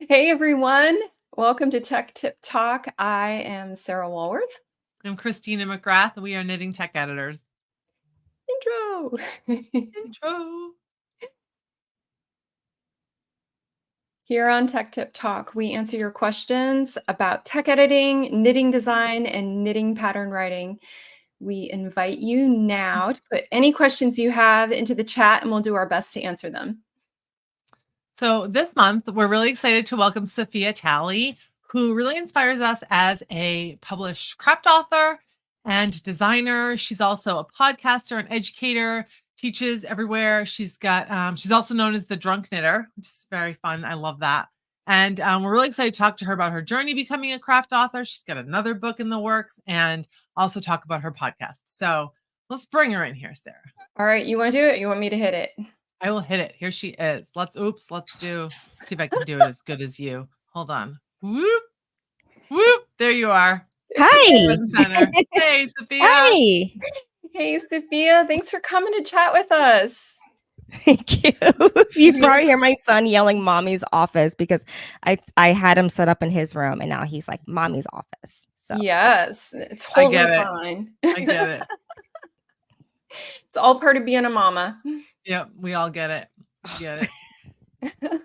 Hey everyone, welcome to Tech Tip Talk. I am Sarah Walworth. I'm Christina McGrath. We are Knitting Tech Editors. Intro. Intro. Here on Tech Tip Talk, we answer your questions about tech editing, knitting design, and knitting pattern writing. We invite you now to put any questions you have into the chat and we'll do our best to answer them. So this month, we're really excited to welcome Safiyyah Talley, who really inspires us as a published craft author and designer. She's also a podcaster and educator, teaches everywhere. She's also known as the Drunk Knitter, which is very fun. I love that. And we're really excited to talk to her about her journey becoming a craft author. She's got another book in the works and also talk about her podcast. So let's bring her in here, Sarah. All right, you want to do it? You want me to hit it? I will hit it. Here she is. Let's see if I can do it as good as you. Hold on. Whoop, whoop. There you are. Hi. Hey, Safiyyah. Hi. Hey, Safiyyah. Thanks for coming to chat with us. Thank you. You probably hear my son yelling mommy's office because I had him set up in his room and now he's like mommy's office. So yes, it's totally fine. I get it. It's all part of being a mama. Yep, we all get it. We get it.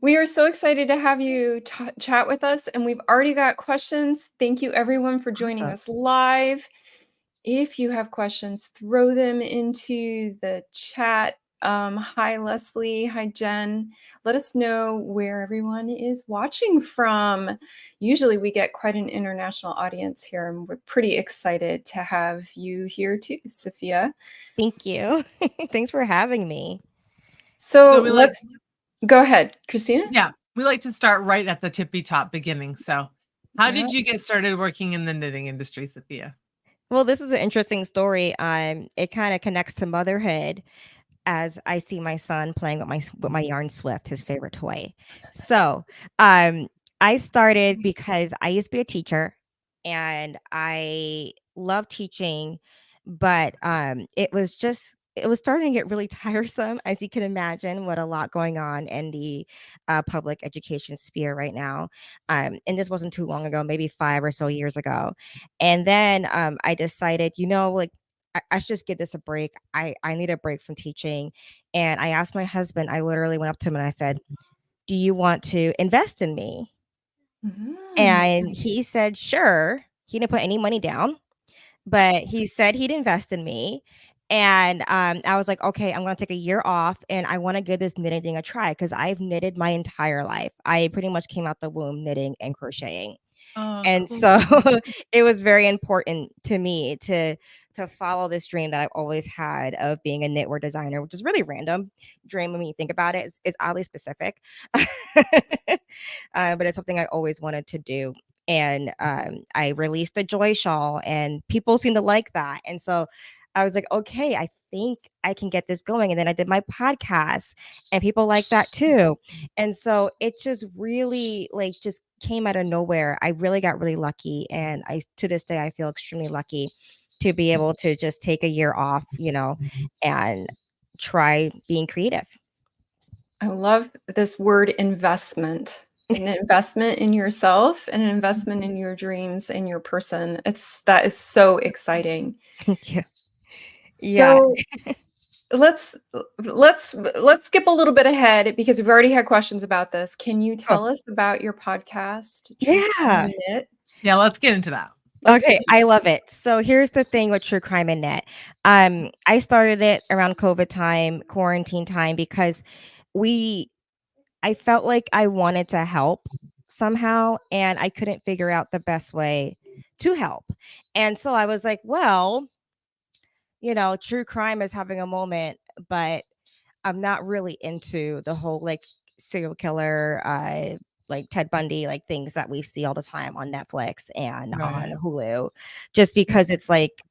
We are so excited to have you chat with us, and we've already got questions. Thank you, everyone, for joining us live. If you have questions, throw them into the chat. Hi, Leslie. Hi, Jen. Let us know where everyone is watching from. Usually we get quite an international audience here, and we're pretty excited to have you here too, Safiyyah. Thank you. Thanks for having me. So let's go ahead, Christina. Yeah, we like to start right at the tippy top beginning. So how did you get started working in the knitting industry, Safiyyah? Well, this is an interesting story. It kind of connects to motherhood as I see my son playing with my yarn swift, his favorite toy. So I started because I used to be a teacher and I love teaching, but it was starting to get really tiresome, as you can imagine, with a lot going on in the public education sphere right now. And this wasn't too long ago, maybe 5 or so years ago. And then I decided, I should just give this a break. I need a break from teaching. And I asked my husband, I literally went up to him and I said, do you want to invest in me? Mm-hmm. And he said, sure. He didn't put any money down, but he said he'd invest in me. And I was like, okay, I'm going to take a year off and I want to give this knitting thing a try because I've knitted my entire life. I pretty much came out the womb knitting and crocheting. And cool. So it was very important to me to follow this dream that I've always had of being a knitwear designer, which is really random dream when you think about it. It's oddly specific, but it's something I always wanted to do. And I released the Joy Shawl and people seem to like that. And so I was like, okay, I think I can get this going. And then I did my podcast and people like that too. And so it just really just came out of nowhere. I really got really lucky. And to this day, I feel extremely lucky to be able to just take a year off, and try being creative. I love this word investment. An investment in yourself and an investment in your dreams and your person. That is so exciting. Thank you. So let's skip a little bit ahead because we've already had questions about this. Can you tell us about your podcast? Yeah, let's get into that. Okay, I love it. So here's the thing with True Crime and Knit. I started it around COVID time, quarantine time, because I felt like I wanted to help somehow, and I couldn't figure out the best way to help. And so I was like, well, true crime is having a moment, but I'm not really into the whole serial killer, like Ted Bundy, like things that we see all the time on Netflix and on Hulu, just because it's like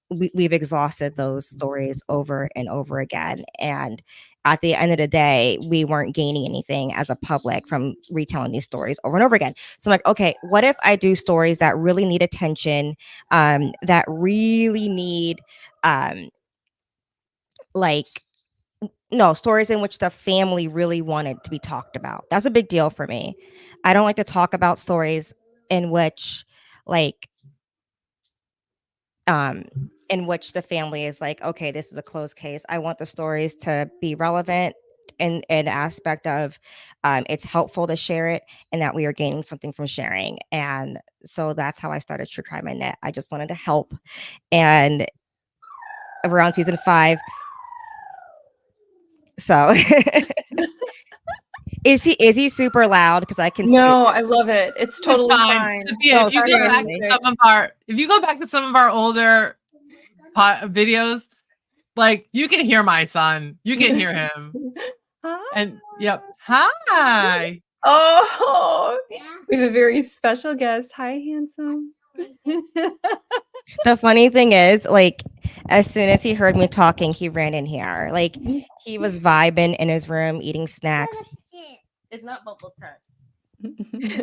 we've exhausted those stories over and over again. And at the end of the day, we weren't gaining anything as a public from retelling these stories over and over again. So I'm like, okay, what if I do stories that really need attention, that really need No, stories in which the family really wanted to be talked about. That's a big deal for me. I don't like to talk about stories in which, like, um, in which the family is like, okay, this is a closed case. I want the stories to be relevant in the aspect of it's helpful to share it and that we are gaining something from sharing. And so that's how I started True Crime and Net. I just wanted to help. And around season 5, so is he super loud? Because I can No, I love it. It's It's totally fine. fine. Safiyyah, Oh, if you go back to seriously. some of our older videos, like you can hear my son. You can hear him. Hi. And yep. Hi. Oh, we have a very special guest. Hi, handsome. The funny thing is, like, as soon as he heard me talking, he ran in here. Like, he was vibing in his room, eating snacks. It's not Bubbles' turn.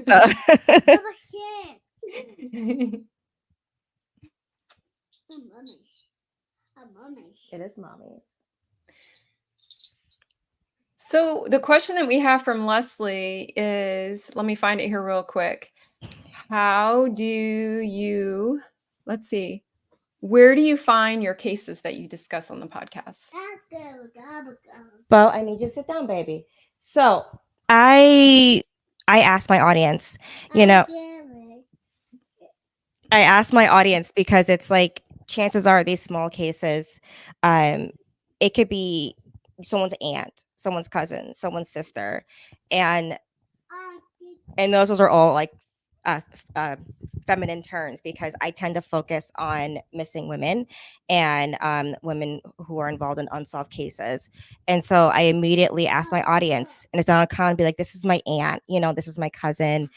So it is mommy's. So the question that we have from Leslie is, let me find it here real quick. How do you, let's see, where do you find your cases that you discuss on the podcast? Bo, I need you to sit down, baby. So I asked my audience, you know, I asked my audience because it's like chances are these small cases, it could be someone's aunt, someone's cousin, someone's sister, and those are all like uh, uh, feminine terms because I tend to focus on missing women and women who are involved in unsolved cases. And so I immediately asked my audience, and it's on account and be like, this is my aunt, this is my cousin,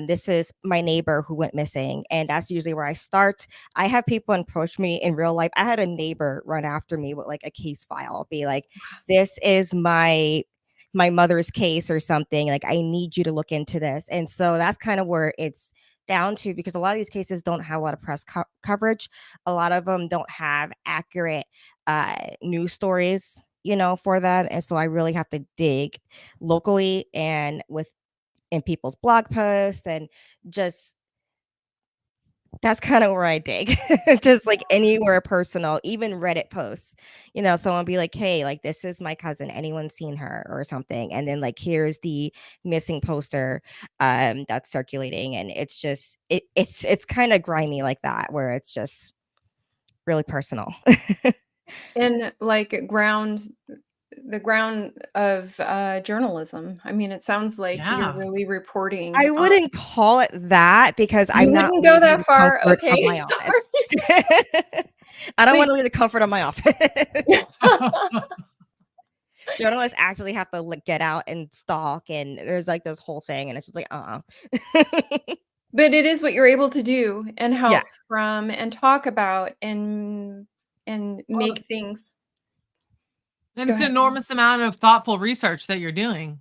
this is my neighbor who went missing. And that's usually where I start. I have people approach me in real life. I had a neighbor run after me with like a case file, be like, this is my mother's case or something, like I need you to look into this. And so that's kind of where it's down to, because a lot of these cases don't have a lot of press coverage. A lot of them don't have accurate news stories, for them. And so I really have to dig locally and in people's blog posts, and just that's kind of where I dig. Just like anywhere personal, even Reddit posts, someone be like, hey, like this is my cousin, anyone seen her or something, and then like here's the missing poster that's circulating, and it's just it's kind of grimy like that, where it's just really personal. And like the ground of journalism. I mean, it sounds like you're Yeah. really reporting I on. wouldn't call it that because You I'm not wouldn't go leaving that the far? comfort of Okay, my office. sorry. I don't Wait. want to leave the comfort of my office. Journalists actually have to like get out and stalk, and there's like this whole thing, and it's just like But it is what you're able to do and Yes. help from and talk about and make things. And Go it's an ahead. enormous amount of thoughtful research that you're doing.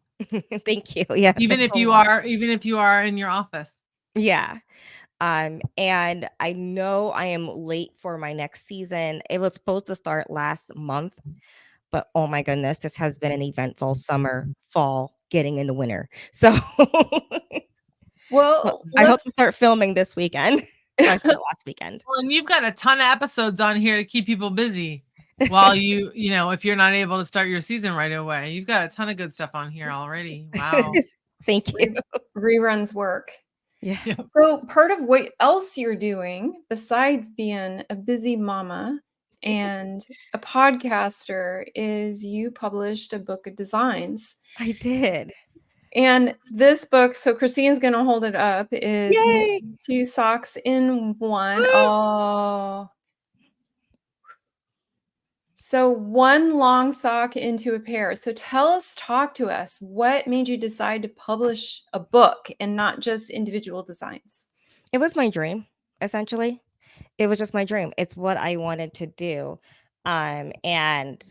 Thank you. Yes. Even if you are in your office. Yeah. And I know I am late for my next season. It was supposed to start last month, but oh my goodness, this has been an eventful summer, fall, getting into winter. So Well, I hope to let's start filming this weekend. I started last weekend. Well, and you've got a ton of episodes on here to keep people busy while if you're not able to start your season right away. You've got a ton of good stuff on here already. Wow. Thank you. reruns work. Yeah. Yep. So part of what else you're doing besides being a busy mama and a podcaster is you published a book of designs. I did. And this book, so Christine's going to hold it up, is Yay! 2 socks in 1. Woo! Oh. So 1 long sock into a pair. So talk to us. What made you decide to publish a book and not just individual designs? It was my dream, essentially. It was just my dream. It's what I wanted to do. And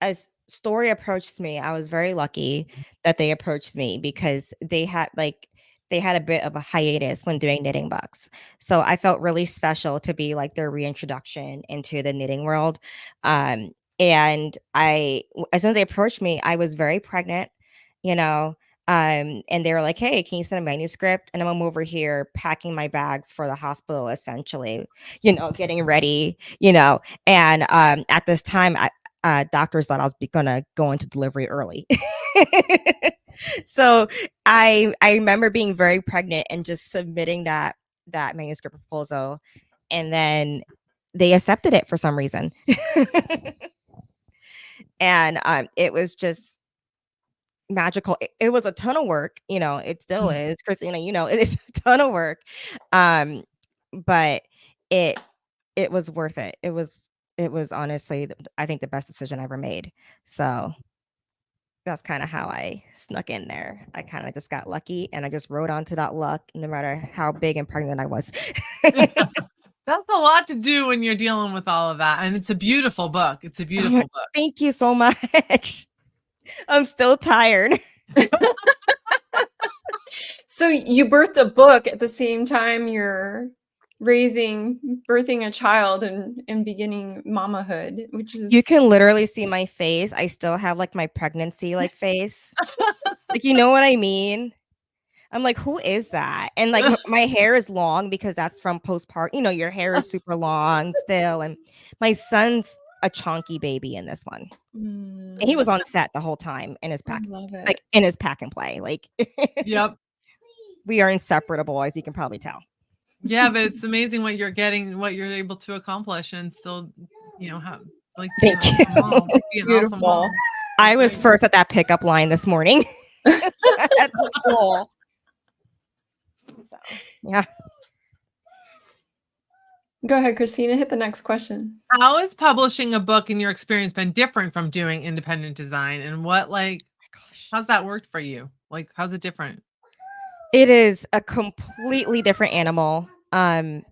as Story approached me, I was very lucky that they approached me because they had a bit of a hiatus when doing knitting books. So I felt really special to be like their reintroduction into the knitting world. And as soon as they approached me, I was very pregnant, you know, and they were like, "Hey, can you send a manuscript?" And I'm over here packing my bags for the hospital, essentially, getting ready, and at this time, doctors thought I was gonna go into delivery early. So I remember being very pregnant and just submitting that manuscript proposal, and then they accepted it for some reason. And it was just magical. It was a ton of work, it still is, Christina, it is a ton of work. But it it was worth it. It was honestly, I think, the best decision I ever made. So that's kind of how I snuck in there. I kind of just got lucky, and I just rode onto that luck, no matter how big and pregnant I was. That's a lot to do when you're dealing with all of that. And it's a beautiful book. It's a beautiful book. Thank you so much. I'm still tired. So you birthed a book at the same time you're birthing a child and beginning mamahood, which You is can literally see my face. I still have like my pregnancy face. Like, you know what I mean? I'm like, who is that? And like my hair is long because that's from postpartum. Your hair is super long still. And my son's a chunky baby in this one. And he was on set the whole time in his I pack, love it. like in his pack and play. Like, Yep. we are inseparable, as you can probably tell. Yeah, but it's amazing what you're able to accomplish, and still, have like Thank you. Be an awesome Beautiful. mom. I was first at that pickup line this morning at the school. So, yeah. Go ahead, Christina, hit the next question. How has publishing a book in your experience been different from doing independent design, and what how's that worked for you? Like, how's it different? It is a completely different animal. I'm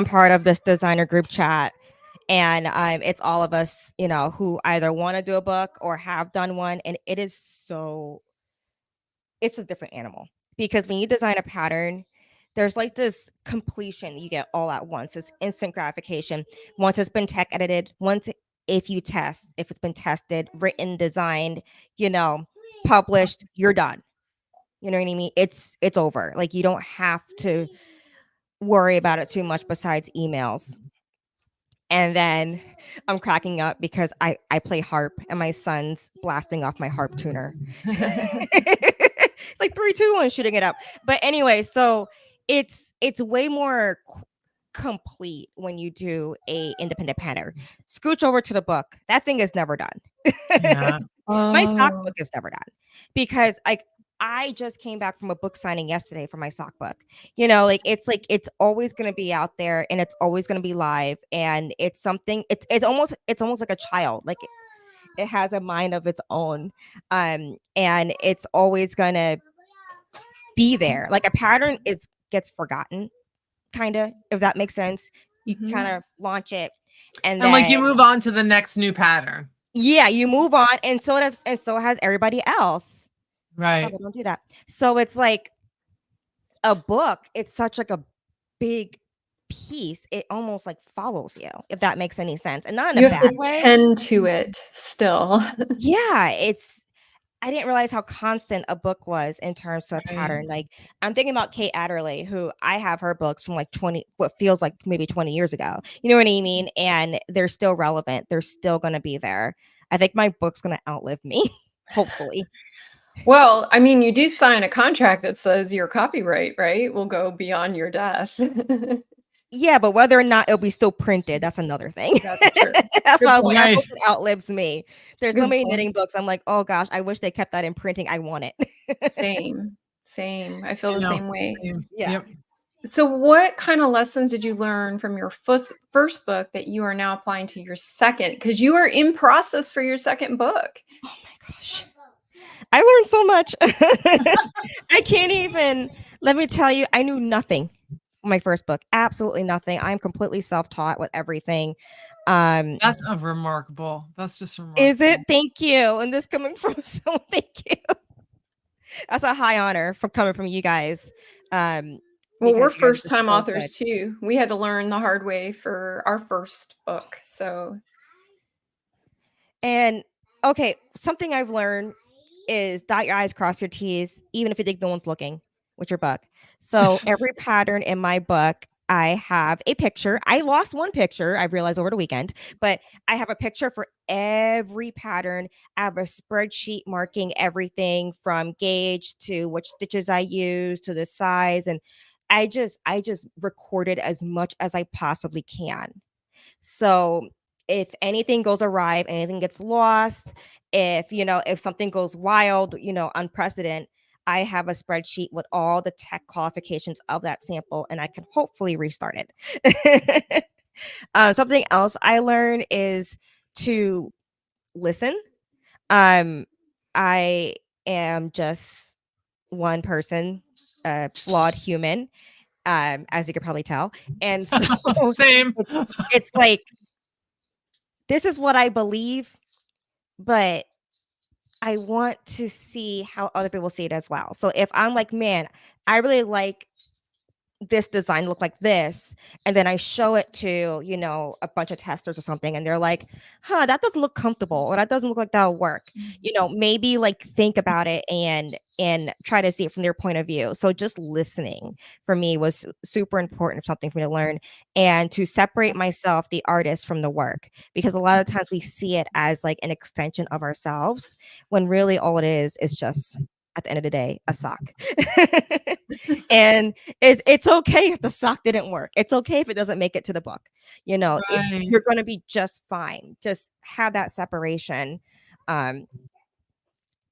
part of this designer group chat, and it's all of us, who either want to do a book or have done one, and it's a different animal, because when you design a pattern, there's like this completion you get all at once, this instant gratification once it's been tech edited, if it's been tested, written, designed, published, you're done. You know what I mean? It's over. Like, you don't have to worry about it too much besides emails. And then I'm cracking up because I play harp, and my son's blasting off my harp tuner. It's like 3, 2, 1, shooting it up. But anyway, so it's way more complete when you do a independent pattern. Scooch over to the book. That thing is never done. Yeah. My sock Oh. book is never done, because I just came back from a book signing yesterday for my sock book. It's always going to be out there, and it's always going to be live, and it's something. It's almost like a child. Like, it has a mind of its own, and it's always going to be there. Like, a pattern gets forgotten, kind of, if that makes sense. You kind of launch it, and then like you move on to the next new pattern. Yeah, you move on, and so has everybody else. Right. Oh, don't do that. So it's like a book. It's such like a big piece. It almost like follows you, if that makes any sense, and not in You a have bad to way. tend to it still. Yeah, I didn't realize how constant a book was in terms of pattern. Like, I'm thinking about Kate Adderley, who I have her books from like what feels like maybe 20 years ago. You know what I mean? And they're still relevant. They're still going to be there. I think my book's going to outlive me, hopefully. Well, I mean, you do sign a contract that says your copyright, right, will go beyond your death. Yeah, but whether or not it'll be still printed, that's another thing. That's true. That's why I was Good like, point. I hope it outlives me. There's so Good many point. knitting books. I'm like, oh gosh, I wish they kept that in printing. I want it. Same. I feel the same way. Yeah. Yep. So what kind of lessons did you learn from your first book that you are now applying to your second? Because you are in process for your second book. Oh my gosh. I learned so much. I can't even, let me tell you, I knew nothing. My first book, absolutely nothing. I'm completely self-taught with everything. That's remarkable. That's just remarkable. Is it? Thank you. And this coming from someone, thank you. That's a high honor for coming from you guys. Well, we're because you guys are first-time so good. authors too. We had to learn the hard way for our first book, so And okay, something I've learned is dot your I's, cross your T's, even if you think no one's looking with your book. So every pattern in my book, I have a picture. I lost one picture, I realized over the weekend, but I have a picture for every pattern. I have a spreadsheet marking everything from gauge to which stitches I use to the size. And I just recorded as much as I possibly can. So if anything goes awry, if anything gets lost, if something goes wild, unprecedented, I have a spreadsheet with all the tech qualifications of that sample and I can hopefully restart it. Something else I learned is to listen. I am just one person, a flawed human, as you could probably tell. And so Same. it's like, this is what I believe, but I want to see how other people see it as well. So if I'm like, man, I really like this design look like this, and then I show it to a bunch of testers or something, and they're like, that doesn't look comfortable, or that doesn't look like that'll work. Maybe like think about it and try to see it from their point of view. So just listening for me was super important, something for me to learn, and to separate myself, the artist, from the work, because a lot of times we see it as like an extension of ourselves when really all it is just, at the end of the day, a sock. And it's okay if the sock didn't work. It's okay if it doesn't make it to the book. Right. You're going to be just fine. Just have that separation. And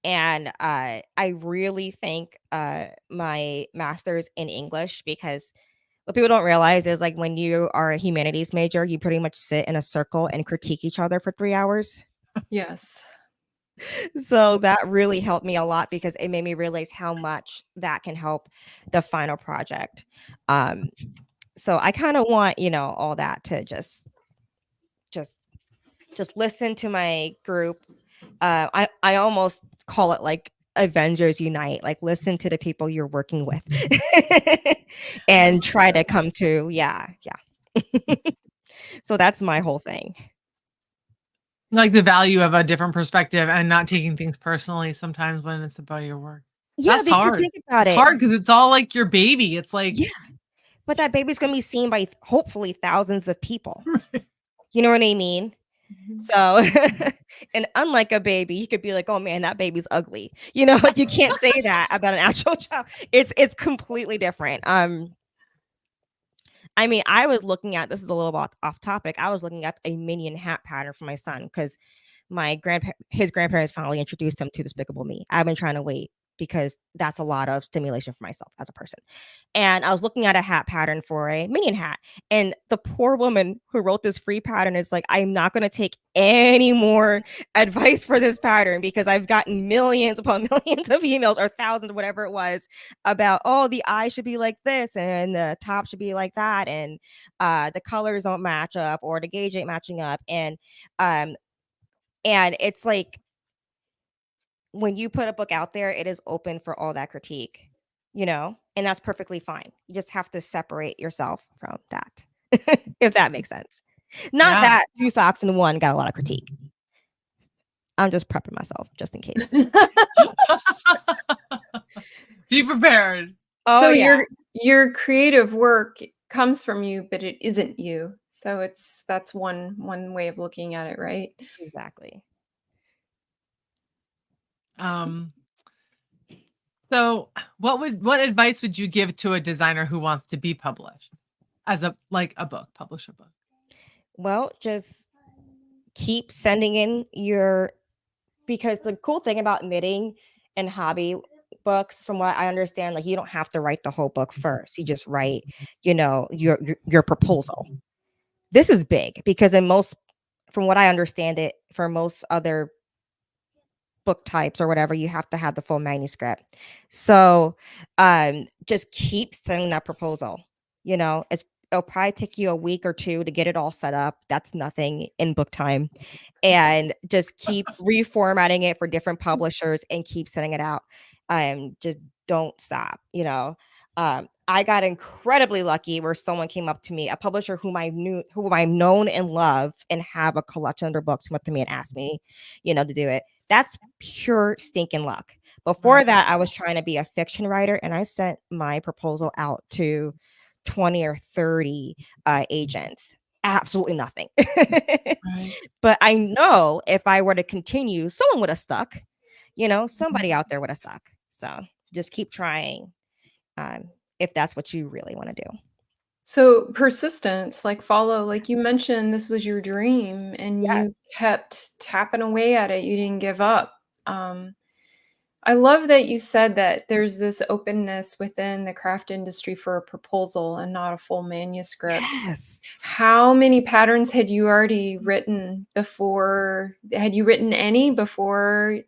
I really thank my master's in English, because what people don't realize is, like, when you are a humanities major, you pretty much sit in a circle and critique each other for 3 hours. yes. So that really helped me a lot, because it made me realize how much that can help the final project. So I kind of want, all that to just listen to my group. I almost call it like Avengers Unite, like listen to the people you're working with and try to come to, yeah. So that's my whole thing. Like the value of a different perspective and not taking things personally sometimes when it's about your work. Yeah, That's because hard. think about It's it. hard because it's all like your baby. It's like, Yeah, but that baby's gonna be seen by hopefully thousands of people. You know what I mean? So, and unlike a baby, you could be like, "Oh man, that baby's ugly." You can't say that about an actual child. It's completely different. I mean, I was looking at, this is a little bit off topic. I was looking at a minion hat pattern for my son, because his grandparents finally introduced him to Despicable Me. I've been trying to wait, because that's a lot of stimulation for myself as a person. And I was looking at a hat pattern for a minion hat, and the poor woman who wrote this free pattern is like, I'm not going to take any more advice for this pattern, because I've gotten millions upon millions of emails, or thousands, whatever it was, about, oh, the eye should be like this and the top should be like that, and the colors don't match up, or the gauge ain't matching up. And it's like, when you put a book out there, it is open for all that critique, and that's perfectly fine. You just have to separate yourself from that, if that makes sense. Not Yeah. that Two Socks in One got a lot of critique. I'm just prepping myself just in case. Be prepared. Oh, So yeah. your creative work comes from you, but it isn't you. So that's one way of looking at it, right? Exactly. So what advice would you give to a designer who wants to be published as a book, publish a book? Well, just keep sending in because the cool thing about knitting and hobby books, from what I understand, like, you don't have to write the whole book first. You just write, your proposal. This is big, because from what I understand it, for most other book types or whatever, you have to have the full manuscript. So just keep sending that proposal. It'll probably take you a week or two to get it all set up. That's nothing in book time. And just keep reformatting it for different publishers and keep sending it out. Just don't stop. I got incredibly lucky where someone came up to me, a publisher whom I've known and love and have a collection of their books, came up to me and asked me, to do it. That's pure stinking luck. Before Right. that, I was trying to be a fiction writer, and I sent my proposal out to 20 or 30 agents. Absolutely nothing. Right. But I know if I were to continue, someone would have stuck. Somebody out there would have stuck. So just keep trying. If that's what you really want to do. So persistence, like you mentioned, this was your dream and Yeah. you kept tapping away at it. You didn't give up. I love that you said that there's this openness within the craft industry for a proposal and not a full manuscript. Yes. How many patterns had you already written before? Had you written any before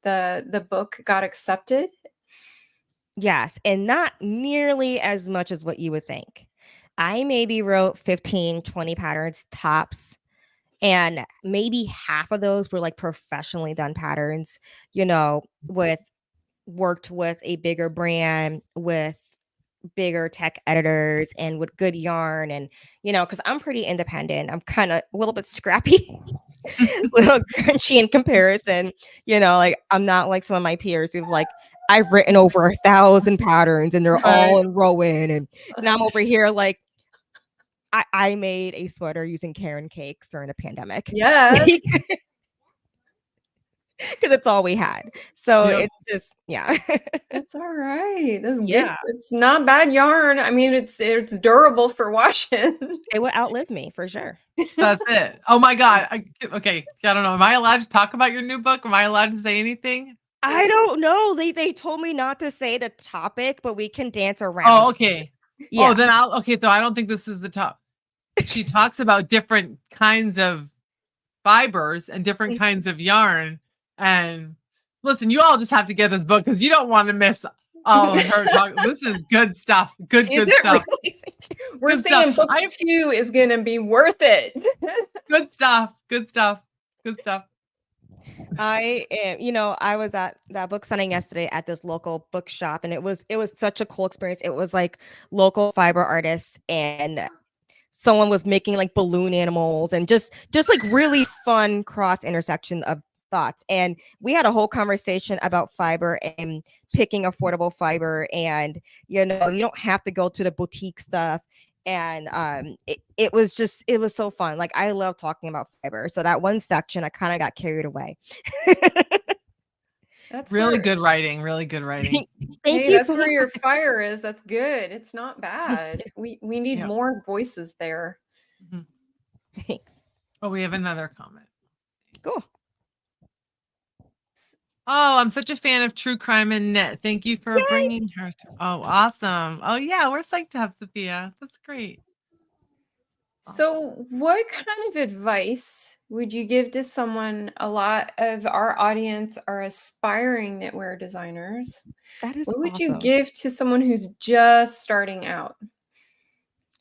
the book got accepted? Yes, and not nearly as much as what you would think. I maybe wrote 15, 20 patterns tops, and maybe half of those were like professionally done patterns, with worked with a bigger brand, with bigger tech editors and with good yarn, and because I'm pretty independent, I'm kind of a little bit scrappy. Little crunchy in comparison, like I'm not like some of my peers who've like I've written over 1,000 patterns and they're all Right. in Rowan, and I'm over here like I made a sweater using Karen cakes during a pandemic. Yes. Because it's all we had. So Yep. it's just, yeah. That's all right. That's good. Yeah. It's not bad yarn. I mean, it's durable for washing. It will outlive me for sure. That's it. Oh my God. Okay. I don't know. Am I allowed to talk about your new book? Am I allowed to say anything? I don't know. They told me not to say the topic, but we can dance around. Oh, okay. Yeah. Oh, then so I don't think this is the top. She talks about different kinds of fibers and different kinds of yarn. And listen, you all just have to get this book because you don't want to miss all of her talk. This is good stuff. Good stuff. Really? We're Good saying stuff. book 2 is going to be worth it. Good stuff. Good stuff. Good stuff. I am, I was at that book signing yesterday at this local bookshop, and it was such a cool experience. It was like local fiber artists, and someone was making like balloon animals, and just like really fun cross intersection of thoughts. And we had a whole conversation about fiber and picking affordable fiber, and you don't have to go to the boutique stuff. And it was so fun. Like I love talking about fiber. So that one section I kind of got carried away. That's really good writing. Really good writing. Thank you that's so where much. your fire is. That's good. It's not bad. We need Yep. more voices there. Mhm. Thanks. Oh, we have another comment. Cool. Oh, I'm such a fan of true crime and knit. Thank you for bringing her to. Oh, awesome. Oh, yeah, we're psyched to have Safiyyah. That's great. So, what kind of advice would you give to someone? A lot of our audience are aspiring knitwear designers. That is What would you awesome. give to someone who's just starting out?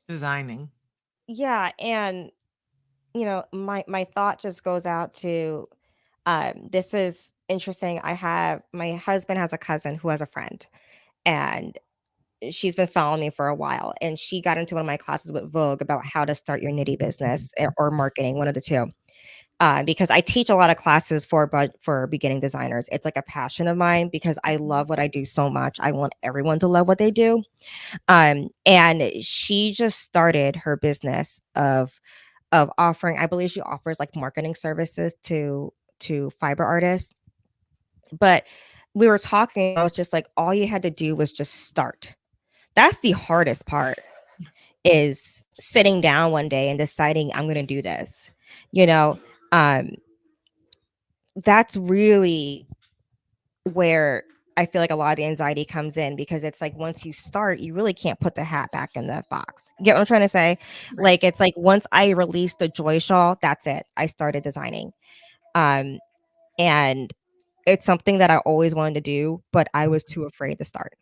Designing. Yeah, and my thought just goes out to this is interesting. My husband has a cousin who has a friend, and she's been following me for a while, and she got into one of my classes with Vogue about how to start your nitty business or marketing, one of the two. Because I teach a lot of classes for beginning designers. It's like a passion of mine because I love what I do so much. I want everyone to love what they do. And she just started her business of offering, I believe she offers like marketing services to fiber artists. But we were talking, I was just like, all you had to do was just start. That's the hardest part, is sitting down one day and deciding I'm going to do this. That's really where I feel like a lot of the anxiety comes in, because it's like once you start, you really can't put the hat back in the box. You get what I'm trying to say? Right. Like it's like once I released the Joy Shawl, that's it. I started designing. And it's something that I always wanted to do, but I was too afraid to start.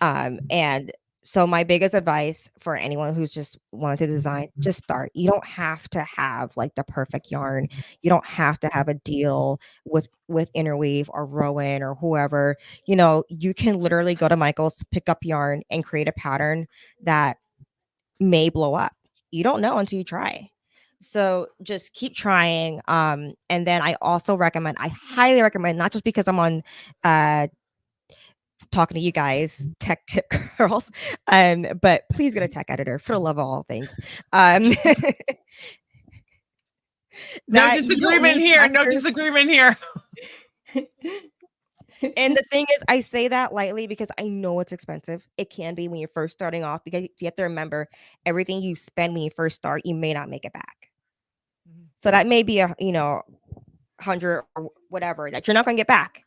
And So my biggest advice for anyone who's just wanted to design, just start. You don't have to have like the perfect yarn. You don't have to have a deal with Interweave or Rowan or whoever. You can literally go to Michael's, pick up yarn, and create a pattern that may blow up. You don't know until you try. So just keep trying. And then I highly recommend, not just because I'm on talking to you guys, tech tip girls. But please get a tech editor for the love of all things. No That you don't disagreement need here. No testers. disagreement here. And the thing is, I say that lightly because I know it's expensive. It can be when you're first starting off, because you have to remember everything you spend when you first start, you may not make it back. So that may be a 100 or whatever that you're not going to get back.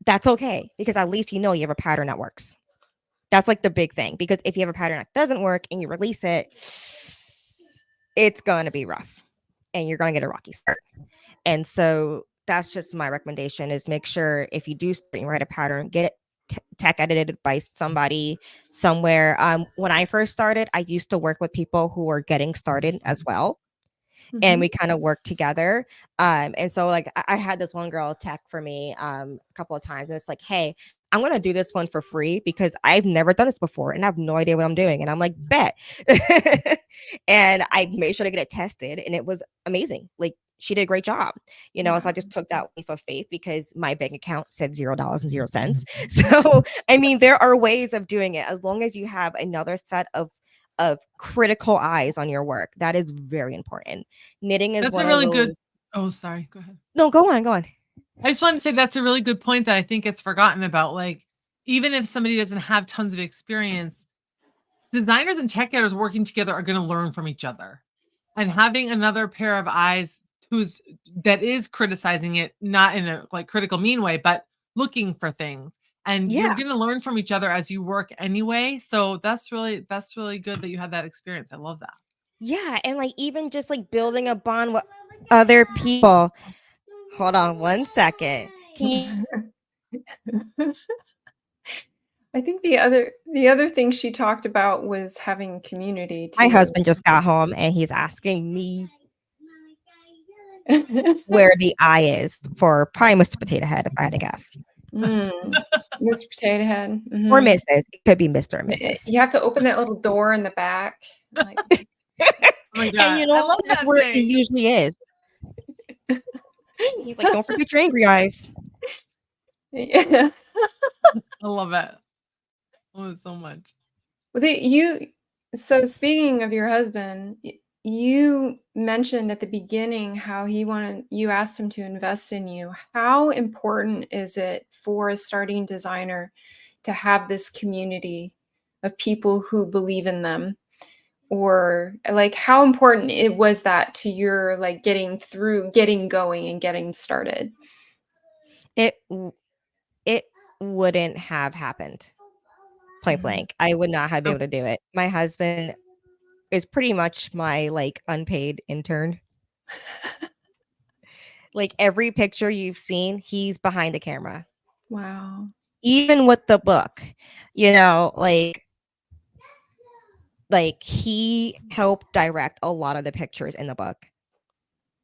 That's okay, because at least you have a pattern that works. That's like the big thing, because if you have a pattern that doesn't work and you release it, it's going to be rough and you're going to get a rocky start. And so that's just my recommendation, is make sure if you do write a pattern, get it tech edited by somebody somewhere. When I first started, I used to work with people who were getting started as well. And we kind of worked together. And so like I had this one girl tech for me a couple of times, and it's like, hey, I'm going to do this one for free because I've never done this before and I have no idea what I'm doing. And I'm like, bet. And I made sure to get it tested, and it was amazing. Like, she did a great job, so I just took that leap of faith because my bank account said $0.00. So, I mean, there are ways of doing it as long as you have another set of critical eyes on your work. That is very important. Knitting is That's one a really of those. good. Oh, sorry. Go ahead. No, go on. I just wanted to say that's a really good point that I think gets forgotten about. Like, even if somebody doesn't have tons of experience, designers and tech editors working together are going to learn from each other, and having another pair of eyes that is criticizing it, not in a like critical mean way, but looking for things. And you're Yeah. going to learn from each other as you work anyway. So that's really good that you had that experience. I love that. Yeah, and like even just like building a bond with other people. Hold on one second. Can you I think the other thing she talked about was having community My too. husband just got home and he's asking me where the I is for probably Mr. Potato Head, if I had to guess. Mr. Potato Head. Or Mrs. It could be Mr. or Mrs. You have to open that little door in the back. Like, Oh my God. And I love that's that where thing. he usually is. He's like, don't forget your angry eyes. yeah. I love it. I love it so much. So speaking of your husband, you mentioned at the beginning how you asked him to invest in you. How important is it for a starting designer to have this community of people who believe in them? Or like, how important was that to your like getting going and getting started? It wouldn't have happened. Point blank. I would not have been able to do it. My husband is pretty much my like unpaid intern. Like every picture you've seen, he's behind the camera. Wow. Even with the book, like he helped direct a lot of the pictures in the book.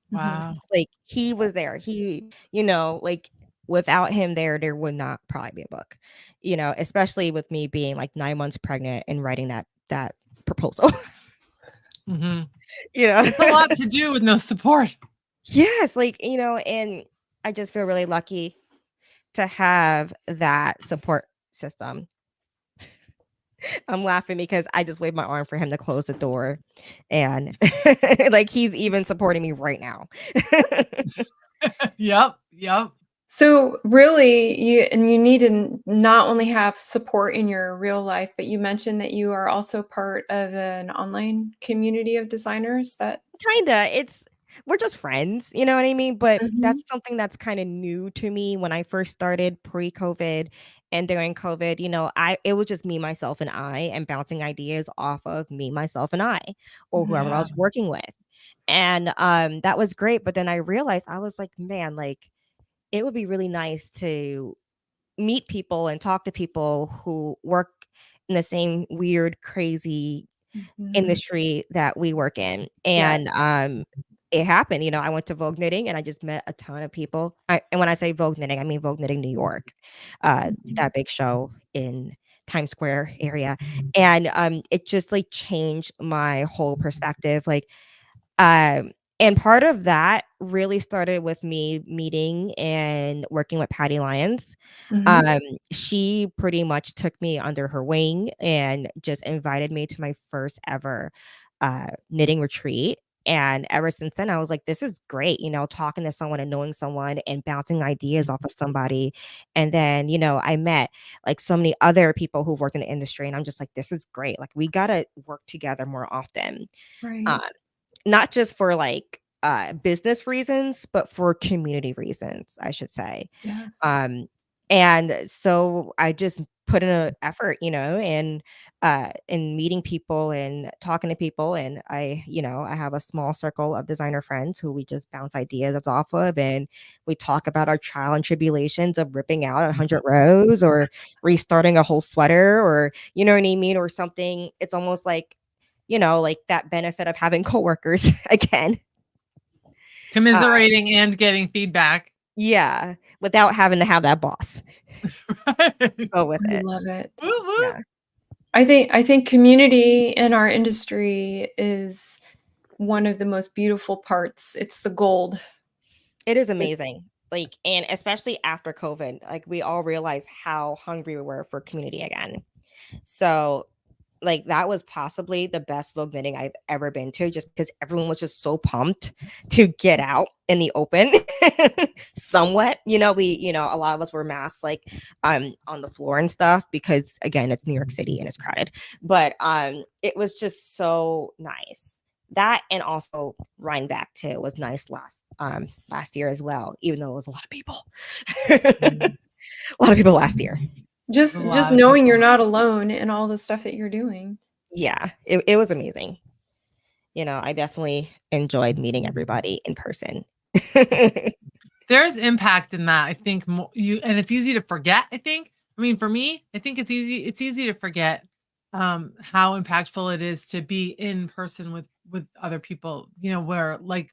Wow. Like he was there. He, like without him there would not probably be a book. Especially with me being like 9 months pregnant and writing that proposal. It's a lot to do with no support. Yes, like, and I just feel really lucky to have that support system. I'm laughing because I just waved my arm for him to close the door, and like he's even supporting me right now. Yep. So really, you need to not only have support in your real life, but you mentioned that you are also part of an online community of designers that Kinda. We're just friends, you know what I mean? But that's something that's kind of new to me when I first started pre-COVID and during COVID. It was just me, myself, and I, and bouncing ideas off of me, myself, and I, or whoever I was working with. And that was great. But then I realized, I was like, man, like it would be really nice to meet people and talk to people who work in the same weird, crazy Mhm. industry that we work in. Yeah. And it happened. I went to Vogue Knitting and I just met a ton of people. And when I say Vogue Knitting, I mean Vogue Knitting New York, that big show in Times Square area. And it just like changed my whole perspective. Um, and part of that really started with me meeting and working with Patty Lyons. Mhm. She pretty much took me under her wing and just invited me to my first ever knitting retreat. And ever since then, I was like, this is great, talking to someone and knowing someone and bouncing ideas off of somebody. And then, I met like so many other people who've worked in the industry. And I'm just like, this is great. Like, we got to work together more often. Right. Not just for like business reasons, but for community reasons, I should say. Yes. And so I just put in an effort, in meeting people and talking to people. And I have a small circle of designer friends who we just bounce ideas off of, and we talk about our trial and tribulations of ripping out 100 rows or restarting a whole sweater, or you know what I mean, or something. It's almost like like that benefit of having coworkers again. Commiserating and getting feedback. Yeah, without having to have that boss. Right. Go with I it. love it. Woo, woo. Yeah. I think community in our industry is one of the most beautiful parts. It's the gold. It is It's amazing. Like, and especially after COVID, like we all realized how hungry we were for community again. So like that was possibly the best Vogue knitting I've ever been to, just because everyone was just so pumped to get out in the open somewhat. A lot of us were masked like on the floor and stuff because again, it's New York City and it's crowded. But it was just so nice. That and also Rhinebeck too was nice last year as well, even though it was a lot of people. A lot of people last year. just A lot just of knowing you're people. not alone in all the stuff that you're doing. Yeah, it was amazing. I definitely enjoyed meeting everybody in person. There's impact in that. I think and it's easy to forget. I think. I mean, for me, I think it's easy. It's easy to forget how impactful it is to be in person with other people. Where like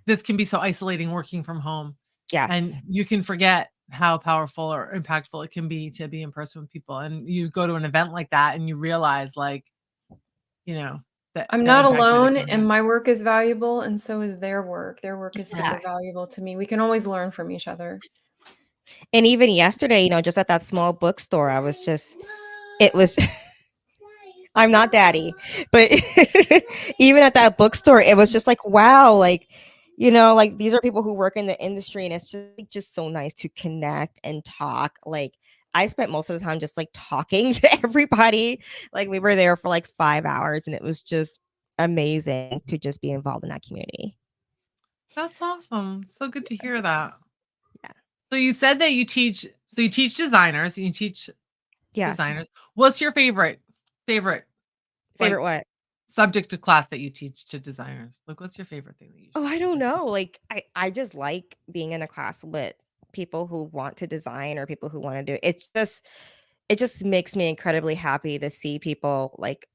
this can be so isolating working from home, and Yes. you can forget how powerful or impactful it can be to be in person with people. And you go to an event like that, and you realize, like, that I'm the not impact that it alone, can and have. my work is valuable, and so is their work. Their work is Yeah. super valuable to me. We can always learn from each other. And even yesterday, just at that small bookstore, it was I'm not daddy, but even at that bookstore, it was just like, wow, like, like these are people who work in the industry, and it's just so nice to connect and talk. Like, I spent most of the time just like talking to everybody. Like, we were there for like 5 hours, and it was just amazing to just be involved in that community. That's awesome. So good to hear that. Yeah. So you said that you teach designers, and you teach Yes. designers. What's your favorite Favorite like what? subject to class that you teach to designers? Like, what's your favorite thing that you Oh, teach? I don't know. Like, I just like being in a class with people who want to design or people who want to do it. It just makes me incredibly happy to see people like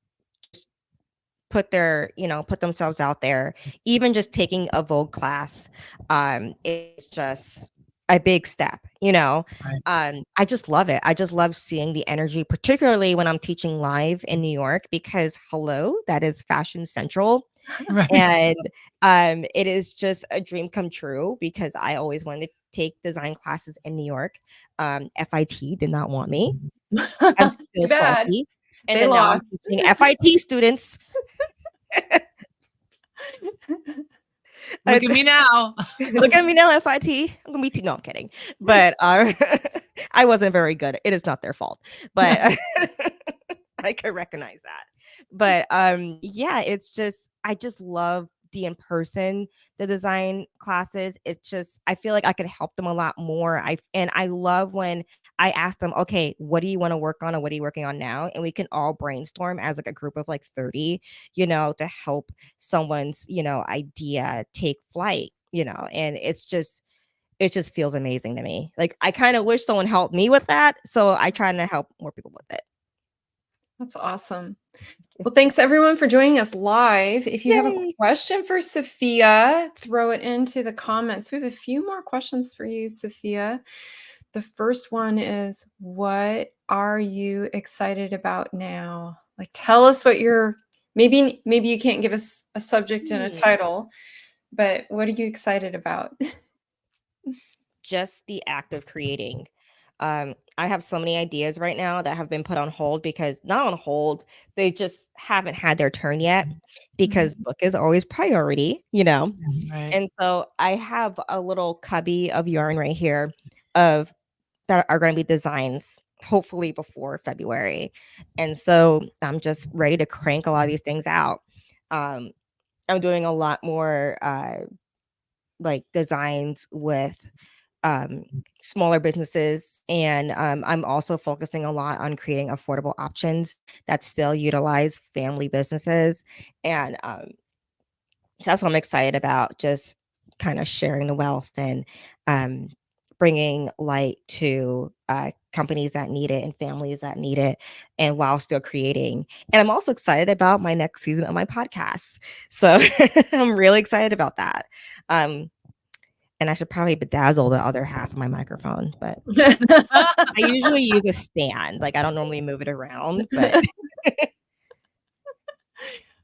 put themselves out there. Even just taking a Vogue class is just a big step. Right. I just love it. I just love seeing the energy, particularly when I'm teaching live in New York, because hello, that is fashion central. Right. And it is just a dream come true because I always wanted to take design classes in New York. FIT did not want me. I'm Too still bad. salty. And They then now I'm lost. teaching FIT students. Look at me now. Look at me now, FIT. I'm gonna be no, I'm kidding. But I wasn't very good. It is not their fault. But I could recognize that. But yeah, I just love the in person, the design classes. It's just I feel like I could help them a lot more. I love when I ask them, okay, what do you want to work on, or what are you working on now? And we can all brainstorm as like a group of like 30, to help someone's, idea take flight. And it just feels amazing to me. Like, I kind of wish someone helped me with that. So I try to help more people with it. That's awesome. Well, thanks everyone for joining us live. If you have a Yay! question for Safiyyah, throw it into the comments. We have a few more questions for you, Safiyyah. The first one is, what are you excited about now? Like, tell us what you're, maybe you can't give us a subject and a title, but what are you excited about? Just the act of creating. I have so many ideas right now that have been put on hold because not on hold, they just haven't had their turn yet because book is always priority, you know. Right. And so I have a little cubby of yarn right here of that are going to be designs hopefully before February. And so I'm just ready to crank a lot of these things out. Um, I'm doing a lot more like designs with smaller businesses. And I'm also focusing a lot on creating affordable options that still utilize family businesses. And so that's what I'm excited about, just kind of sharing the wealth and um, bringing light to companies that need it and families that need it, and while still creating. And I'm also excited about my next season of my podcast. So I'm really excited about that. And I should probably bedazzle the other half of my microphone, but I usually use a stand. Like I don't normally move it around, but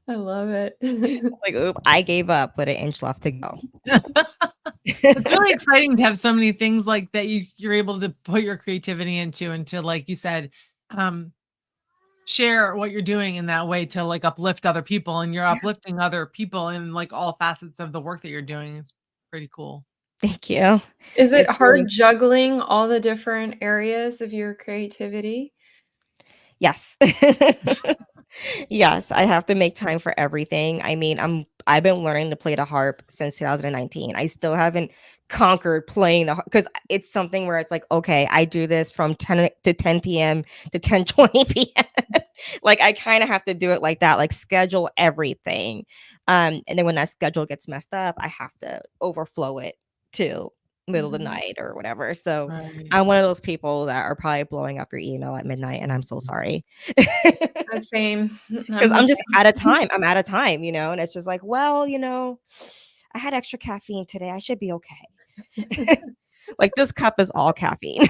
I love it. like, oop, I gave up with an inch left to go. It's really exciting to have so many things like that you're able to put your creativity into and to, like you said, share what you're doing in that way to like uplift other people, and you're uplifting other people in like all facets of the work that you're doing. It's pretty cool. Thank you. Is it It's really hard juggling all the different areas of your creativity? yes. Yes, I have to make time for everything. I mean, I've been learning to play the harp since 2019. I still haven't conquered playing the harp because it's something where it's like, okay, I do this from 10 to 10 p.m. to 10:20 p.m. Like I kind of have to do it like that, like schedule everything. And then when that schedule gets messed up, I have to overflow it to middle of the night or whatever. So Right. I'm one of those people that are probably blowing up your email at midnight, and I'm so sorry. Same. Because I'm just out of time. I'm out of time, you know, and it's just like, well, you know, I had extra caffeine today. I should be okay. Like this cup is all caffeine,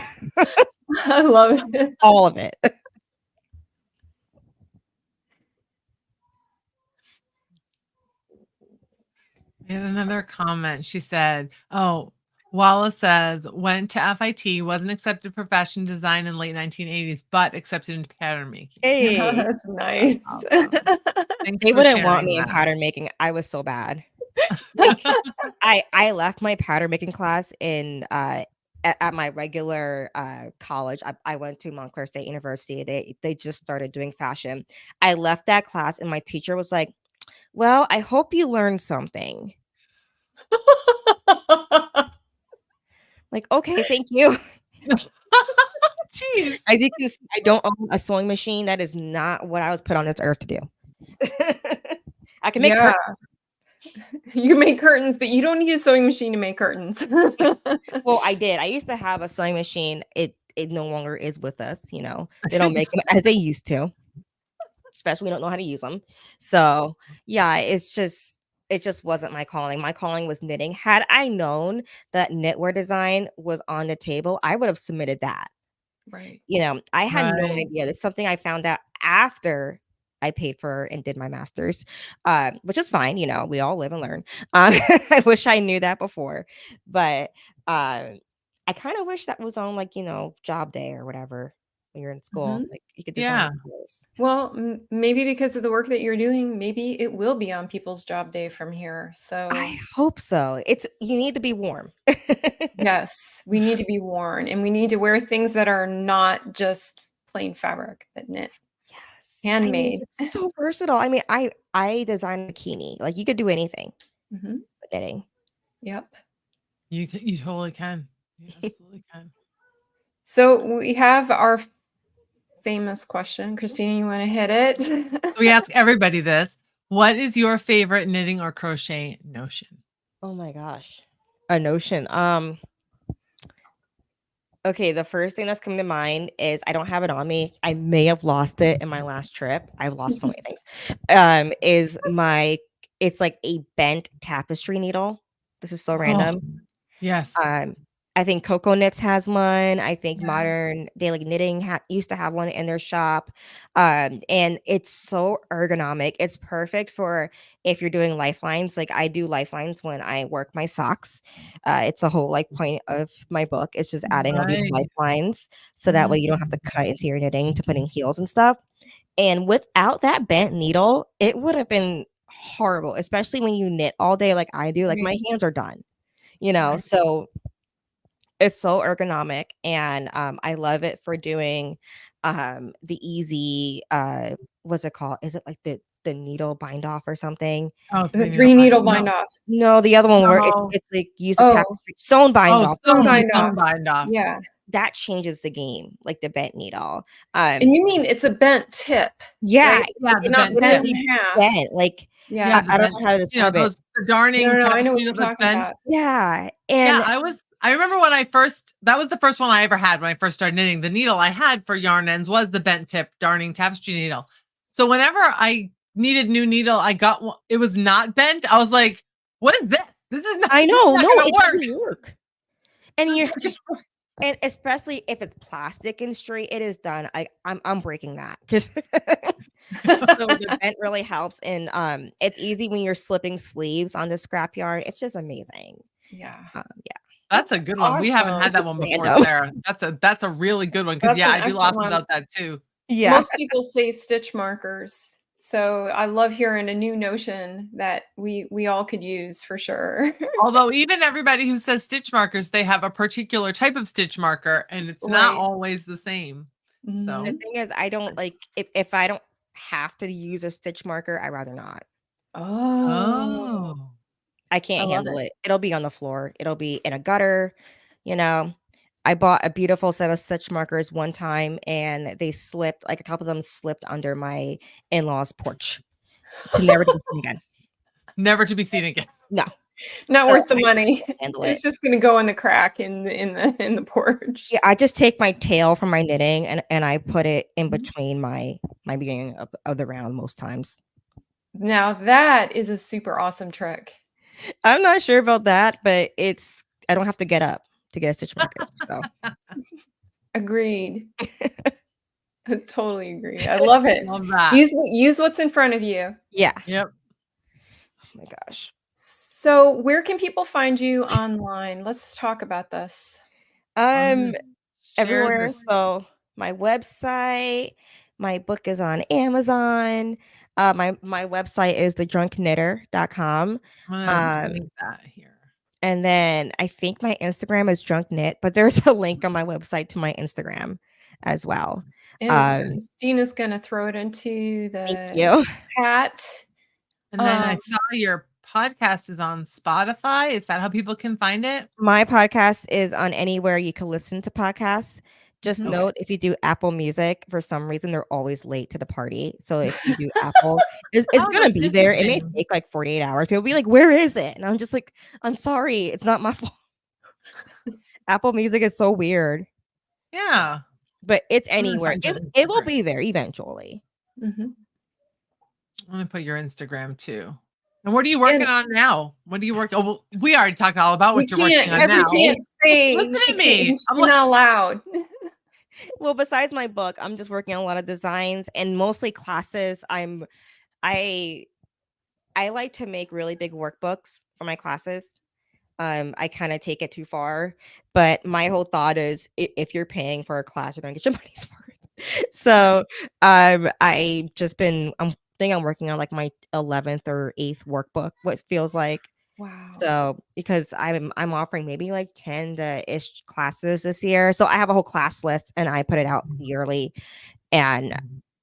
I love it. all of it. We had another comment. She said, "Oh, Wallace says went to FIT, wasn't accepted for fashion design in late 1980s, but accepted into pattern making." Hey, That's nice. Awesome. Thanks they for wouldn't want sharing me in that. pattern making. I was so bad. Like I left my pattern making class in at my regular college. I went to Montclair State University. They just started doing fashion. I left that class and my teacher was like, "Well, I hope you learned something." Like, okay, thank you. Jeez. As you can see, I don't own a sewing machine. That is not what I was put on this earth to do. I can make Yeah. You can make curtains, but you don't need a sewing machine to make curtains. well, I did. I used to have a sewing machine. It no longer is with us, you know. They don't make them as they used to, especially we don't know how to use them. So, yeah, it just wasn't my calling. My calling was knitting. Had I known that knitwear design was on the table, I would have submitted that. Right. You know, I had no Right. idea. It's something I found out after I paid for and did my master's, which is fine. You know, we all live and learn. I wish I knew that before, but I kind of wish that was on like, you know, job day or whatever when you're in school. Mhm. Like you could design Yeah. clothes. Well, maybe because of the work that you're doing, maybe it will be on people's job day from here. I So, hope so. It's you need to be warm. yes, we need to be worn and we need to wear things that are not just plain fabric, but knit, Yes. I mean, handmade. it's so versatile. I mean, I design a bikini. Like you could do anything Mhm. with knitting. Yep. You totally can. You absolutely can. So we have our famous question. Christina, you want to hit it? We ask everybody this. What is your favorite knitting or crochet notion? Oh my gosh. A notion. Okay, the first thing that's coming to mind is I don't have it on me. I may have lost it in my last trip. I've lost so many things. Is my it's like a bent tapestry needle. This is so Oh, random. yes. I think Coco Knits has one. I think Yes. Modern Daily Knitting used to have one in their shop. And it's so ergonomic. It's perfect for if you're doing lifelines. Like I do lifelines when I work my socks. It's the whole like point of my book. It's just adding all these Right. lifelines so that way you don't have to cut into your knitting to putting heels and stuff. And without that bent needle, it would have been horrible, especially when you knit all day like I do. Like my hands are done, Right. so it's so ergonomic, and I love it for doing the easy what's it called? Is it like the needle bind off or something? Oh, The three 3 needle no, bind off. No, the other one where no. it's like use the Oh. tapestry sewn bind off. Sewn The bind sewn off. bind off. Yeah. That changes the game, like the bent needle. And you mean it's a bent tip, Yeah, right? Yeah, It's the not bent bent tip. in half. bent, like Yeah. I don't know how to describe it. The darning No, I know tapestry what needle you're that's talking bent. about. Yeah, Yeah, and I remember when that was the first one I ever had when I first started knitting. The needle I had for yarn ends was the bent tip darning tapestry needle. So whenever I needed new needle, I got one, it was not bent. I was like, what is this? This is not, I this is know, not no, gonna it work. doesn't work. And This is you're not gonna work. and especially if it's plastic and straight, it is done. I'm breaking that because so the bent really helps. And it's easy when you're slipping sleeves on the scrap yarn. It's just amazing. Yeah. Yeah, That's a good one. We haven't Awesome. had that just one before, random. Sarah. That's a really good one because That's an I be excellent lost one. without that too. Yeah, Most people say stitch markers. So I love hearing a new notion that we all could use for sure. Although even everybody who says stitch markers, they have a particular type of stitch marker and it's not Right. always the same. So the Mhm. thing is, I don't like if I don't have to use a stitch marker, I'd rather not. Oh, I I can't love handle it. it. It'll be on the floor. It'll be in a gutter, you know. I bought a beautiful set of stitch markers one time and they slipped, like a couple of them slipped under my in-laws' porch to never to be seen again. never to be seen again. No. Not So worth the I money. can't handle It's it. just gonna go in the crack in the porch. Yeah, I just take my tail from my knitting and I put it in between my beginning of the round most times. Now that is a super awesome trick. I'm not sure about that, but I don't have to get up to get a stitch marker. So Agreed. I totally agree. I love it. Love that. Use what's in front of you. yeah. Yep. Oh my gosh. So where can people find you online? Let's talk about this. Share Everywhere. this. So my website, my book is on Amazon. My website is thedrunkknitter.com. I'm gonna Um, link that here. and then I think my Instagram is drunk knit, but there's a link on my website to my Instagram as well. And Christina's gonna throw it into Thank the you. chat. And then I saw your podcast is on Spotify. Is that how people can find it? My podcast is on anywhere you can listen to podcasts. Just Mhm. note if you do Apple Music, for some reason they're always late to the party. So if you do Apple, it's Oh, gonna that's be there. It may interesting. take like 48 hours. People be like, "Where is it?" And I'm just like, "I'm sorry, it's not my fault." Apple Music is so weird, Yeah. but it's I'm gonna anywhere. find your It will Instagram. be there eventually. Mhm. I'm gonna put your Instagram too. And what are you working on now? What are you working? Oh, well, we already talked all about We what you're working on can't now. we can't say Listen to we me. can't I'm you're like, not allowed. Well, besides my book, I'm just working on a lot of designs and mostly classes. I I like to make really big workbooks for my classes. I kind of take it too far, but my whole thought is if you're paying for a class, you're gonna get your money's worth. So I'm think I'm working on like my 11th or 8th workbook, what feels like. Wow. So because I'm offering maybe like 10 to ish classes this year. So I have a whole class list and I put it out yearly. And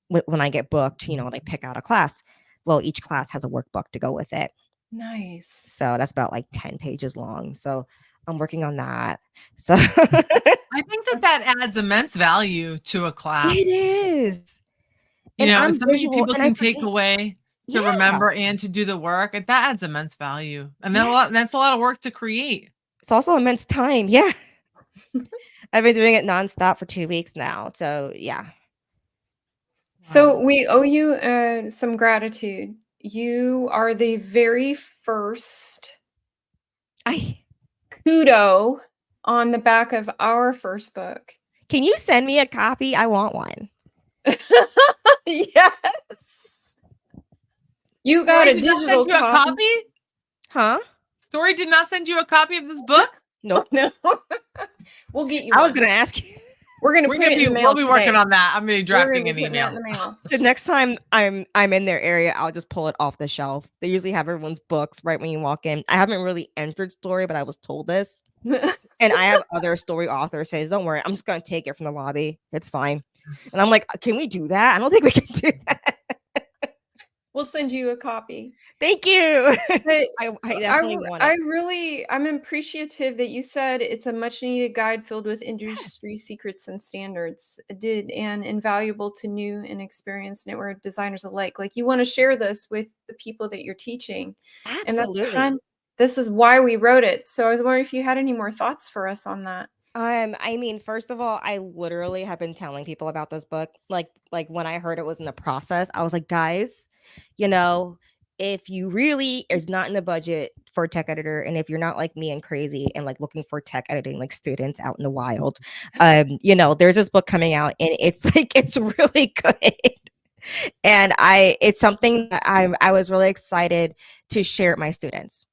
when I get booked, like pick out a class. Well, each class has a workbook to go with it. Nice. So that's about like 10 pages long. So I'm working on that. So I think that adds immense value to a class. it is. You And know, I'm it's something visual people and I can take forget. away to Yeah. remember and to do the work. And that adds immense value. And then Yeah. that's a lot of work to create. It's also immense time. Yeah. I've been doing it nonstop for 2 weeks now. So yeah. So we owe you some gratitude. You are the very first I kudo on the back of our first book. Can you send me a copy? I want one. Yes. You got Story a did not digital send you a copy? copy? Huh? Story did not send you a copy of this book? Nope. No. We'll get you I was one. gonna ask you. We're gonna put it in the mail We'll be working today. on that. I'm gonna be We're drafting gonna be an putting that in email. the mail. The next time I'm in their area, I'll just pull it off the shelf. They usually have everyone's books right when you walk in. I haven't really entered story, but I was told this. And I have other story authors says, "Don't worry, I'm just gonna take it from the lobby. It's fine." And I'm like, "Can we do that? I don't think we can do that." We'll send you a copy. Thank you. But I definitely want it. I'm appreciative that you said it's a much needed guide filled with industry secrets and standards, and invaluable to new and experienced knitwear designers alike. Like, you want to share this with the people that you're teaching. And Absolutely. this is why we wrote it. So I was wondering if you had any more thoughts for us on that. I mean, first of all, I literally have been telling people about this book. Like when I heard it was in the process, I was like, guys, you know, if you really is not in the budget for a tech editor, and if you're not like me and crazy and like looking for tech editing like students out in the wild, there's this book coming out and it's like it's really good. And it's something that I was really excited to share with my students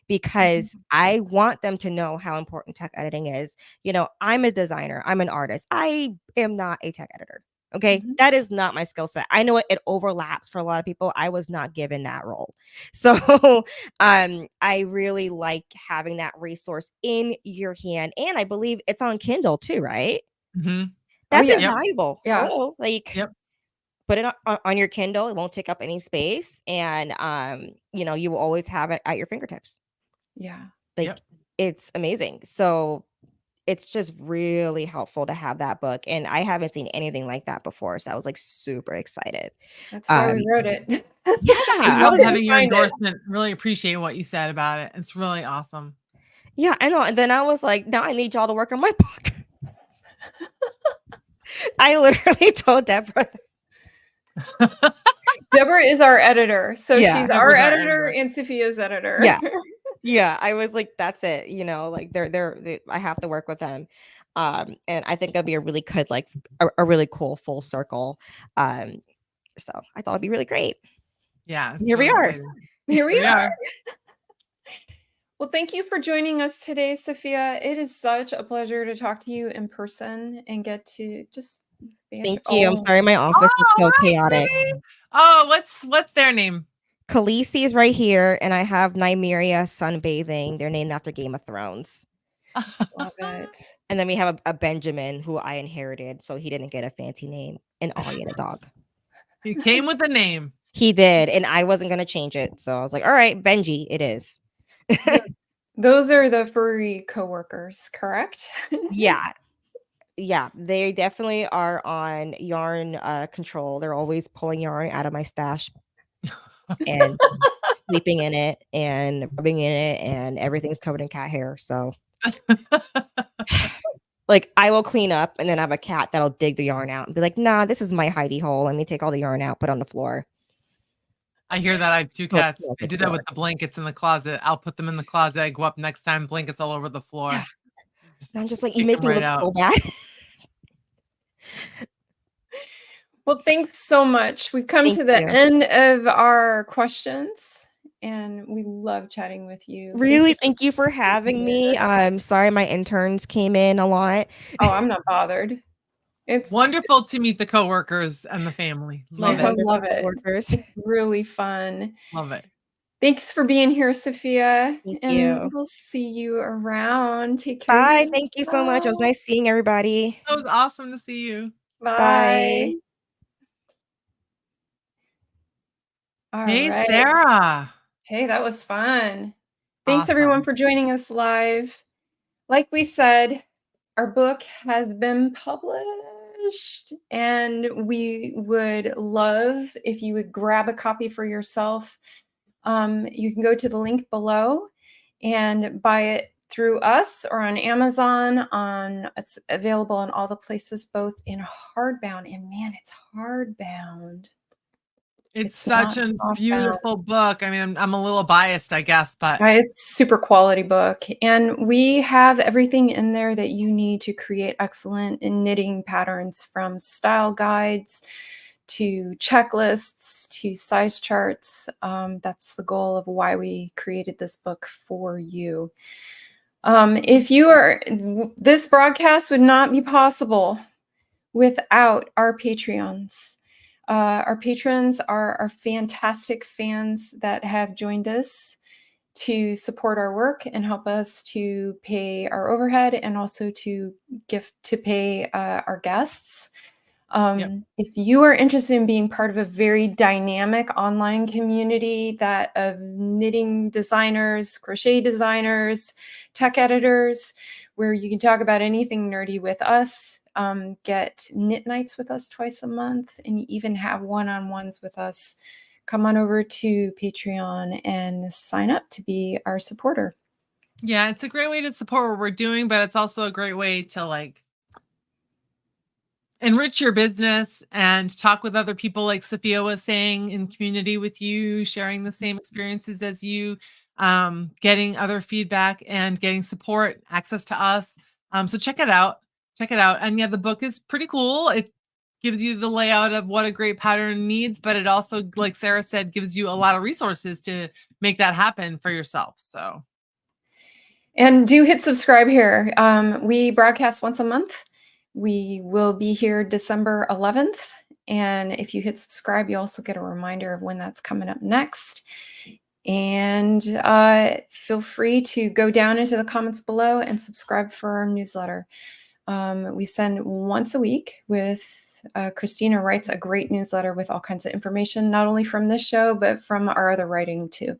because I want them to know how important tech editing is. I'm a designer, I'm an artist. I am not a tech editor. Okay. That is not my skill set. I know it overlaps for a lot of people. I was not given that role. So I really like having that resource in your hand. And I believe it's on Kindle too, right? Mm-hmm. That's yes. invaluable. Yeah. Hello. Like put it on your Kindle. It won't take up any space. And you will always have it at your fingertips. Yeah. Like it's amazing. So it's just really helpful to have that book. And I haven't seen anything like that before. So I was like super excited. That's why we wrote it. Yeah. I I love couldn't having your find it. endorsement. Really appreciate what you said about it. It's really awesome. Yeah, I know. And then I was like, now I need y'all to work on my book. I literally told Deborah. Deborah is our editor. So Yeah. she's our editor and Safiyyah's editor. Yeah. Yeah. I was like, that's it. Like I have to work with them. And I think that'd be a really good, like a really cool full circle. So I thought it'd be really great. Yeah. Here we are. Here we are. Well, thank you for joining us today, Safiyyah. It is such a pleasure to talk to you in person and get to just Thank you. I'm sorry my office is so chaotic. Oh, what's their name? Khaleesi is right here, and I have Nymeria sunbathing. They're named after Game of Thrones. Love it. And then we have a Benjamin who I inherited, so he didn't get a fancy name. And Ollie, the dog. He came with a name. He did, and I wasn't gonna change it. So I was like, all right, Benji, it is. Those are the furry coworkers, correct? Yeah. Yeah, they definitely are on yarn control. They're always pulling yarn out of my stash and sleeping in it and rubbing in it, and everything's covered in cat hair. So like I will clean up and then I have a cat that'll dig the yarn out and be like, nah, this is my hidey hole. Let me take all the yarn out, put it on the floor. I hear that. I have 2 cats. I do that with the blankets in the closet. I'll put them in the closet. I go up next time, blankets all over the floor. Yeah. I'm just like, you make me look so bad. Well, thanks so much. We've come to the end of our questions, and we love chatting with you. Really, thank you for having me. I'm sorry my interns came in a lot. Oh, I'm not bothered. It's wonderful to meet the coworkers and the family. Love it. It's really fun. Love it. Thanks for being here, Safiyyah. Thank and you. We'll see you around. Take care. Bye. Thank you so much. It was nice seeing everybody. It was awesome to see you. Bye. Hey, Sarah. Hey, that was fun. Thanks everyone for joining us live. Like we said, our book has been published, and we would love if you would grab a copy for yourself. You can go to the link below and buy it through us or on Amazon. It's available in all the places, both in hardbound, and man, it's hardbound. It's It's such not a softbound. beautiful book. I mean, I'm a little biased, I guess, but It's super quality book, and we have everything in there that you need to create excellent knitting patterns, from style guides to checklists to size charts. That's the goal of why we created this book for you. If you are, this broadcast would not be possible without our Patreons. Our patrons are our fantastic fans that have joined us to support our work and help us to pay our overhead, and also to pay our guests. yep. If you are interested in being part of a very dynamic online community that of knitting designers, crochet designers, tech editors, where you can talk about anything nerdy with us, get knit nights with us twice a month, and even have one-on-ones with us, come on over to Patreon and sign up to be our supporter. Yeah, it's a great way to support what we're doing, but it's also a great way to like enrich your business and talk with other people, like Safiyyah was saying, in community with you, sharing the same experiences as you, getting other feedback and getting support, access to us. So check it out. Check it out. And yeah, the book is pretty cool. It gives you the layout of what a great pattern needs, but it also, like Sarah said, gives you a lot of resources to make that happen for yourself. So And do hit subscribe here. We broadcast once a month. We will be here December 11th. And if you hit subscribe, you also get a reminder of when that's coming up next. And feel free to go down into the comments below and subscribe for our newsletter. We send once a week with Christina writes a great newsletter with all kinds of information, not only from this show, but from our other writing too.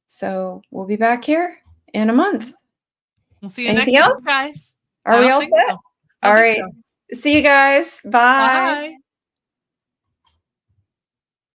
So we'll be back here in a month. we'll see you Anything next week, else? guys. Are I we don't all think set? so. I All don't right. think so. See you guys. Bye. Bye.